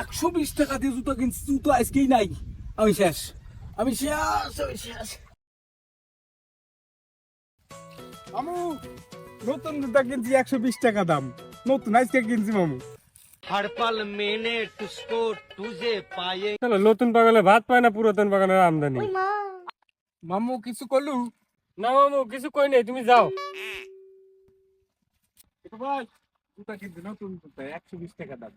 120 টাকা দিয়ে জুতো কিনছি, জুতো আজকেই নাই। আমি শেষ, আমি শেষ, আমি শেষ। মামু নতুন জুতা কিনছি 120 টাকা দাম, নতুন আজকে কিনছি মামু। हर पल मैंने तुझको तुझे पाए। চলো, নতুন পাগলে ভাত পায় না, পুরাতন পাগলের আমদানি। মামু কিছু করলু? না মামু, কিছু কই নাই, তুমি যাও। ছোট ভাই জুতা কিনছি, নতুন জুতা 120 টাকা দাম।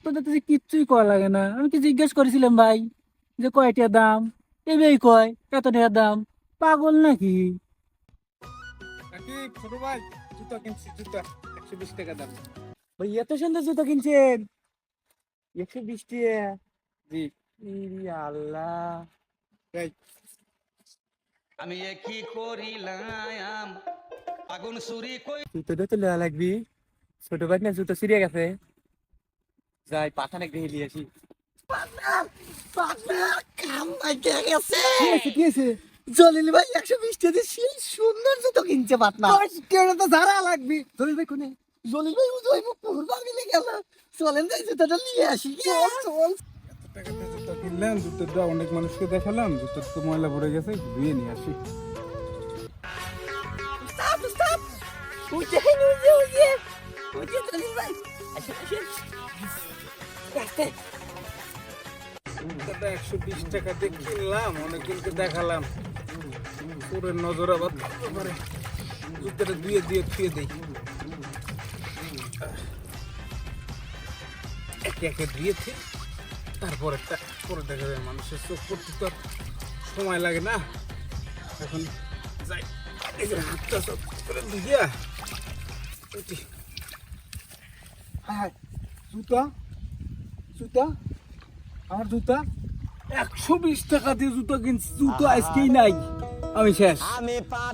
তোদের তো কিচ্ছুই করা লাগে না। আমি তো জিজ্ঞেস করেছিলাম ভাই যে কয়টা দাম, এবেই কয় এত টাকা দাম। পাগল নাকি? নাকি ছোট ভাই জুতা কিনছি, জুতা 120 টাকা দাম। ভাই এত সুন্দর জুতো কিনছেন, 120 টাকা? জি ইরে আল্লাহ। তাই আমি কি করিলাম আগুন চুরি কই। জুতোটা তো লেওয়া লাগবি। ছোট ভাই না জুতো ছিঁড়ে গেছে, যাই পাঠান এক দেখে নিয়ে আসি। কি আছে? জলিল ভাই 120 টাকা দিয়ে সুন্দর জুতো কিনছে পাটনা। কেন তো ঝাড়া লাগবি। জলিল ভাই কোনে? জলিল ভাই উদয় কুরবান মিলে গেল। চলেন যাই জুতোটা নিয়ে আসি। চল চল। টাকা দিয়ে জুতা কিনলাম, জুতোটা অনেক মানুষকে দেখালাম, জুতোর তো ময়লা ভরে গেছে, ধুয়ে নিয়ে আসি। Stop stop. উঠে জলিল ভাই। আসেন আসেন। আস্তে। জুতাটা 120 টাকা দিয়ে কিনলাম, অনেকজনকে দেখালাম, পুরো নজর আবার থাকতে পারে। জুতাটা ধুয়ে দিয়ে থুয়ে দেই, একে একে ধুয়েছি, তারপর একটা পরে দেখা যায়। মানুষের চোখ পড়তে তো আর সময় লাগে না। এখন যাই, এই যে হাতটা সব করে ধুইয়া উঠি। হ্যাঁ জুতা, জুতা, আমার জুতা 120 টাকা দিয়ে জুতো কিনছি, জুতো আজকেই নাই। আমি শেষ,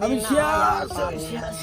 আমি শেষ, আমি শেষ।